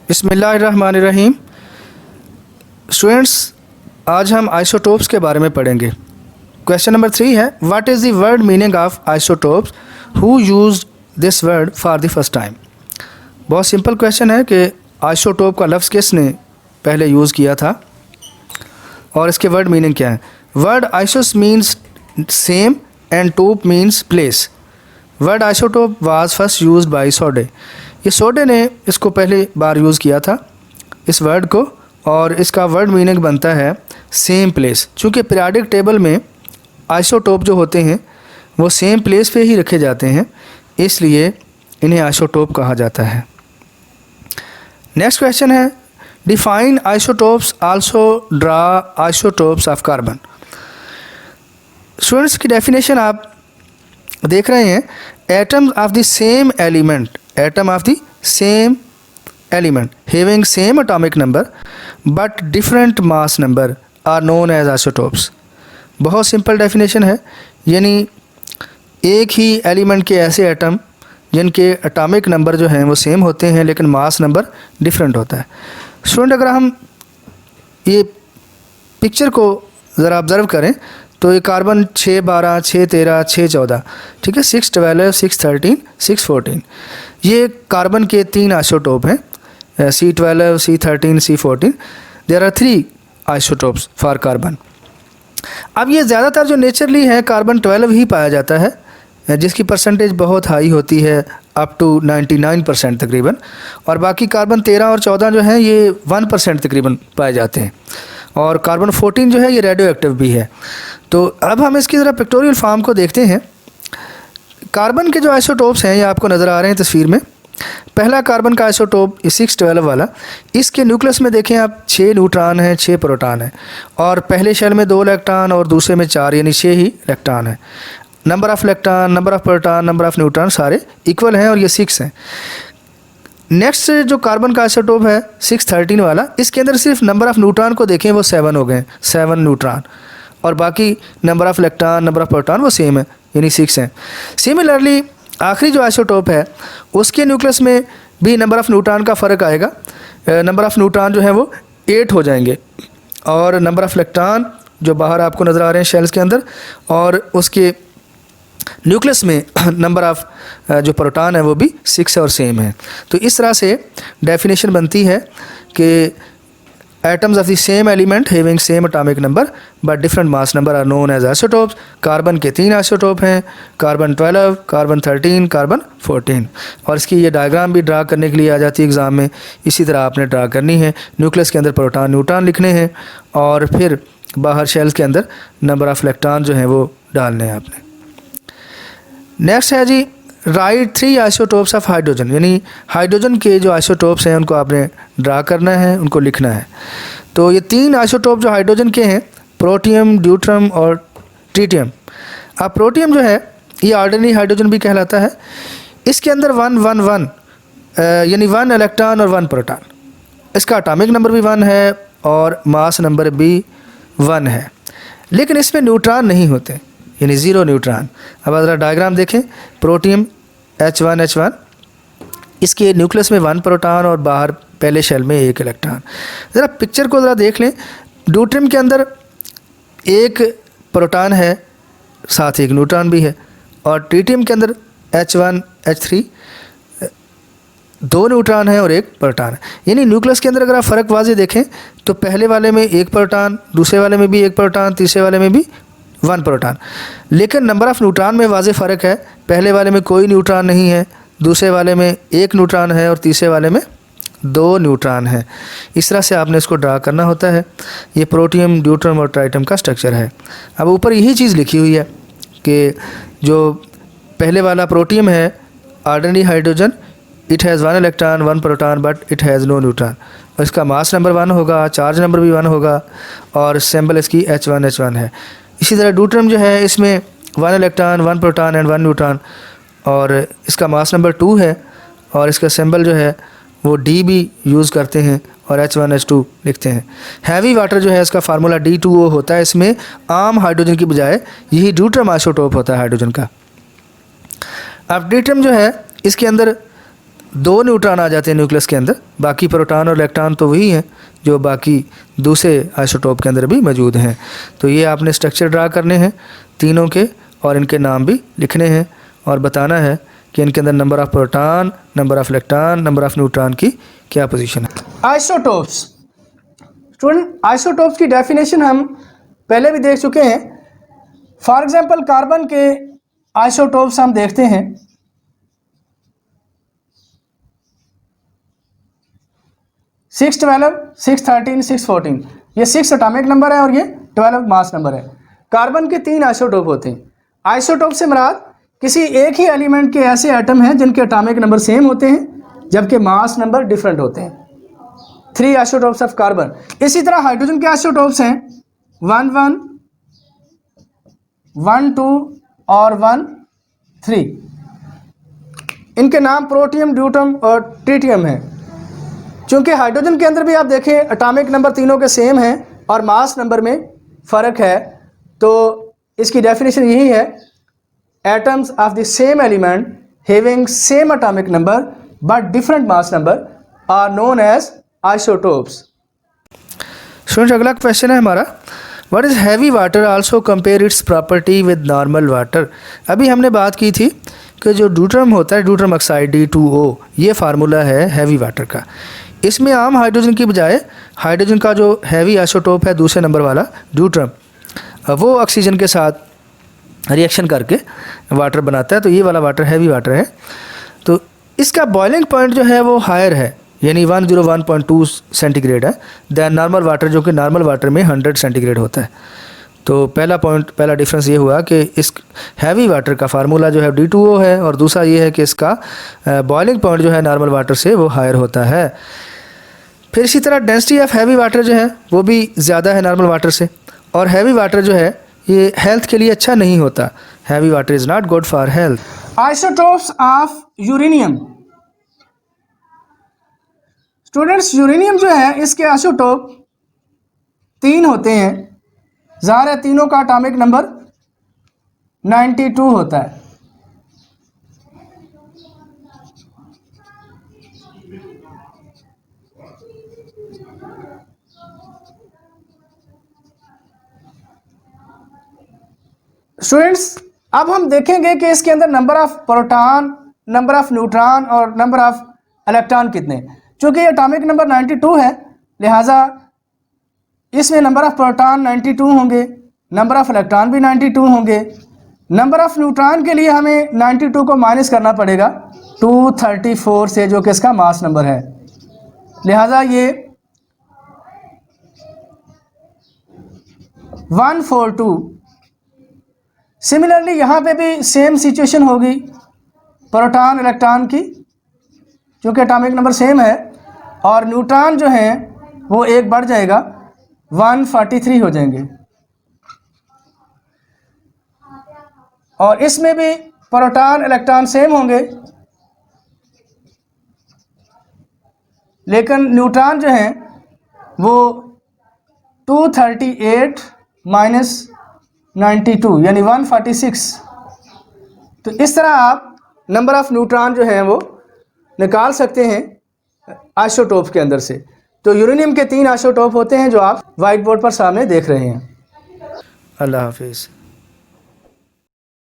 बिस्मिल्लाहिर्रहमानिर्रहीम। स्टूडेंट्स, आज हम आइसोटोप्स के बारे में पढ़ेंगे। क्वेश्चन नंबर 3 है, what is the word meaning of isotopes, who used this word for the first time. बहुत सिंपल क्वेश्चन है कि आइसोटोप का लफ्ज़ किसने पहले यूज़ किया था और इसके वर्ड मीनिंग क्या है। वर्ड आइसोस मीन्स सेम एंड टोप means place. Word isotope was first used by सोडे। ये सोडे ने इसको पहली बार यूज़ किया था इस वर्ड को, और इसका वर्ड मीनिंग बनता है सेम प्लेस। चूँकि पीरियोडिक टेबल में आइसोटोप जो होते हैं वो सेम प्लेस पे ही रखे जाते हैं, इसलिए इन्हें आइसोटोप कहा जाता है। नेक्स्ट क्वेश्चन है, define isotopes, also draw isotopes of carbon. Students की डेफिनेशन आप देख रहे हैं, atoms of the same element, atom of the same element having same atomic number but different mass number are known as isotopes. बहुत simple definition है, यानी एक ही element के ऐसे एटम जिनके एटॉमिक नंबर जो हैं वो सेम होते हैं लेकिन मास नंबर डिफरेंट होता है। स्टूडेंट, अगर हम ये पिक्चर को ज़रा ऑब्ज़र्व करें तो ये कार्बन 6, 12, 6, 13, 6, 14, ठीक है, 6, 12, 6, 13, 6, 14, ये कार्बन के 3 आइसोटोप हैं, C12, C13, C14। There are 3 isotopes for carbon. अब ये ज़्यादातर जो नेचुरली है कार्बन 12 ही पाया जाता है, जिसकी परसेंटेज बहुत हाई होती है, अप टू 99% तकरीबन, और बाकी कार्बन 13 और 14 जो हैं ये 1% तकरीबन पाए जाते हैं, और कार्बन 14 जो है ये रेडियो एक्टिव भी है। तो अब हम इसकी ज़रा पिक्टोरियल फॉर्म को देखते हैं। कार्बन के जो आइसोटोप्स हैं ये आपको नज़र आ रहे हैं तस्वीर में। पहला कार्बन का आइसोटोप 612 वाला, इसके न्यूक्लियस में देखें आप 6 न्यूट्रॉन हैं, 6 प्रोटॉन हैं, और पहले शेल में 2 इलेक्ट्रॉन और दूसरे में 4, यानी 6 ही इलेक्ट्रॉन है। Number of electron, number of proton, number of neutron सारे इक्वल हैं और ये 6 हैं। नेक्स्ट जो कार्बन का आइसोटोप है 613 वाला, इसके अंदर सिर्फ नंबर ऑफ़ न्यूट्रॉन को देखें वो 7 हो गए, 7 न्यूट्रॉन, और बाकी number of electron, number of proton वो सेम है, यानी 6 हैं। सिमिलरली आखिरी जो आइसोटोप है उसके न्यूक्लियस में भी नंबर ऑफ़ न्यूट्रॉन का फ़र्क आएगा। नंबर ऑफ़ न्यूट्रॉन जो है वो 8 हो जाएंगे, और नंबर ऑफ़ इलेक्ट्रॉन जो बाहर आपको नज़र आ रहे हैं शेल्स के अंदर, और उसके न्यूक्लियस में नंबर ऑफ़ जो प्रोटॉन है वो भी 6 और सेम है। तो इस तरह से डेफिनेशन बनती है कि atoms of the same element having same atomic number but different mass number are known as isotopes. Carbon के 3 आइसोटोप हैं, कार्बन 12, कार्बन 13, कार्बन 14, और इसकी ये डायग्राम भी ड्रा करने के लिए आ जाती है एग्ज़ाम में। इसी तरह आपने ड्रा करनी है, न्यूक्लियस के अंदर प्रोटॉन न्यूट्रॉन लिखने हैं, और फिर बाहर शेल्स के अंदर नंबर ऑफ़ इलेक्ट्रॉन जो हैं वो डालने हैं आपने। नेक्स्ट है जी, राइट 3 आइसोटोप्स ऑफ हाइड्रोजन, यानी हाइड्रोजन के जो आइसोटोप्स हैं उनको आपने ड्रा करना है, उनको लिखना है। तो ये 3 आइसोटोप जो हाइड्रोजन के हैं, प्रोटियम, ड्यूट्रम और ट्रिटियम। अब प्रोटियम जो है ये ऑर्डिनरी हाइड्रोजन भी कहलाता है। इसके अंदर 1, 1, 1 यानी 1 इलेक्ट्रॉन और 1 प्रोटॉन, इसका एटॉमिक नंबर भी 1 है और मास नंबर भी 1 है, लेकिन इसमें न्यूट्रॉन नहीं होते, यानी 0 न्यूट्रॉन। अब ज़रा डायग्राम देखें, प्रोटियम H1, H1, इसके न्यूक्लियस में 1 प्रोटॉन और बाहर पहले शेल में 1 इलेक्ट्रॉन। ज़रा पिक्चर को ज़रा देख लें, ड्यूट्रियम के अंदर 1 प्रोटॉन है, साथ ही 1 न्यूट्रॉन भी है, और ट्रिटियम के अंदर H1, H3, 2 न्यूट्रॉन है और 1 प्रोटॉन है। यानी न्यूक्लियस के अंदर अगर आप फ़र्क वाज़े देखें तो पहले वाले में 1 प्रोटॉन, दूसरे वाले में भी 1 प्रोटॉन, तीसरे वाले में भी 1 प्रोटॉन, लेकिन नंबर ऑफ़ न्यूट्रॉन में वाज़े फ़र्क है। पहले वाले में कोई न्यूट्रॉन नहीं है, दूसरे वाले में 1 न्यूट्रॉन है और तीसरे वाले में 2 न्यूट्रॉन है। इस तरह से आपने इसको ड्रा करना होता है। ये प्रोटियम, ड्यूट्रम और ट्राइटम का स्ट्रक्चर है। अब ऊपर यही चीज़ लिखी हुई है कि जो पहले वाला प्रोटियम है, ordinary hydrogen, it has 1 electron, 1 proton but it has no neutron, और इसका मास नंबर 1 होगा, चार्ज नंबर भी 1 होगा, और सिंबल इसकी H1, H1 है। इसी तरह ड्यूट्रम जो है इसमें 1 इलेक्ट्रॉन, 1 प्रोटॉन एंड 1 न्यूट्रॉन, और इसका मास नंबर 2 है, और इसका सिंबल जो है वो D भी यूज़ करते हैं और H1H2 लिखते हैं। हैवी वाटर जो है इसका फार्मूला D2O होता है। इसमें आम हाइड्रोजन की बजाय यही ड्यूट्रम आइसोटोप होता है हाइड्रोजन का। अब ड्यूट्रम जो है इसके अंदर 2 न्यूट्रॉन आ जाते हैं न्यूक्लियस के अंदर, बाकी प्रोटॉन और इलेक्ट्रॉन तो वही हैं जो बाकी दूसरे आइसोटोप के अंदर भी मौजूद हैं। तो ये आपने स्ट्रक्चर ड्रा करने हैं तीनों के, और इनके नाम भी लिखने हैं और बताना है कि इनके अंदर number of proton, number of electron, number of neutron की क्या पोजीशन है। आइसोटोप्स। स्टूडेंट, आइसोटोप्स की डेफिनेशन हम पहले भी देख चुके हैं। फॉर एग्जांपल कार्बन के आइसोटोप्स हम देखते हैं। 612, 613, 614, ये 6 एटॉमिक नंबर है और ये 12 मास नंबर है। कार्बन के 3 आइसोटोप होते हैं। आइसोटोप से मुराद किसी एक ही एलिमेंट के ऐसे एटम हैं जिनके एटॉमिक नंबर सेम होते हैं जबकि मास नंबर डिफरेंट होते हैं। 3 आइसोटोप्स ऑफ कार्बन। इसी तरह हाइड्रोजन के आइसोटोप्स हैं 1, 1, 1, 2 और 1, 3। इनके नाम प्रोटियम, ड्यूटम और ट्रिटियम है। चूंकि हाइड्रोजन के अंदर भी आप देखें एटॉमिक नंबर तीनों के सेम हैं और मास नंबर में फ़र्क है, तो इसकी डेफिनेशन यही है, atoms of the same element having same atomic number but different mass number are known as isotopes. Students, अगला क्वेश्चन है हमारा, what is heavy water, also compare its property with normal water. अभी हमने बात की थी कि जो ड्यूट्रम होता है, ड्यूट्रम ऑक्साइड D2O, ये फार्मूला है हैवी वाटर का। इसमें आम हाइड्रोजन की बजाय हाइड्रोजन का जो हैवी आइसोटोप है दूसरे नंबर वाला ड्यूट्रम, वो ऑक्सीजन के साथ रिएक्शन करके वाटर बनाता है, तो ये वाला वाटर हैवी वाटर है। तो इसका बॉइलिंग पॉइंट जो है वो हायर है, यानी 101.2 सेंटीग्रेड है दैन नॉर्मल वाटर, जो कि नॉर्मल वाटर में 100 सेंटीग्रेड होता है। तो पहला डिफरेंस ये हुआ कि इस हैवी वाटर का फार्मूला जो है D2O है, और दूसरा ये है कि इसका बॉइलिंग पॉइंट जो है नॉर्मल वाटर से वो हायर होता है। फिर इसी तरह डेंसिटी ऑफ हैवी वाटर जो है वो भी ज़्यादा है नॉर्मल वाटर से, और हैवी वाटर जो है ये हेल्थ के लिए अच्छा नहीं होता। Heavy water is not good for health. Isotopes of uranium. Students, uranium जो है इसके आइसोटोप 3 होते हैं। ज़ाहिर है तीनों का एटॉमिक नंबर 92 होता है। स्टूडेंट्स, अब हम देखेंगे कि इसके अंदर number of proton, number of neutron और नंबर ऑफ इलेक्ट्रॉन कितने। चूँकि ये एटॉमिक नंबर 92 है, लिहाजा इसमें नंबर ऑफ प्रोटॉन 92 होंगे, नंबर ऑफ इलेक्ट्रॉन भी 92 होंगे। नंबर ऑफ न्यूट्रॉन के लिए हमें 92 को माइनस करना पड़ेगा 234 से, जो कि इसका मास नंबर है। लिहाजा ये 142। सिमिलरली यहाँ पे भी सेम सिचुएशन होगी प्रोटॉन इलेक्ट्रॉन की, क्योंकि एटॉमिक नंबर सेम है, और न्यूट्रॉन जो है वो एक बढ़ जाएगा, 143 हो जाएंगे। और इसमें भी प्रोटॉन इलेक्ट्रॉन सेम होंगे, लेकिन न्यूट्रॉन जो हैं वो 238 माइनस 92 यानी 146। तो इस तरह आप नंबर ऑफ़ न्यूट्रॉन जो हैं वो निकाल सकते हैं आइसोटोप के अंदर से। तो यूरेनियम के 3 आइसोटोप होते हैं जो आप वाइट बोर्ड पर सामने देख रहे हैं। अल्लाह हाफिज़।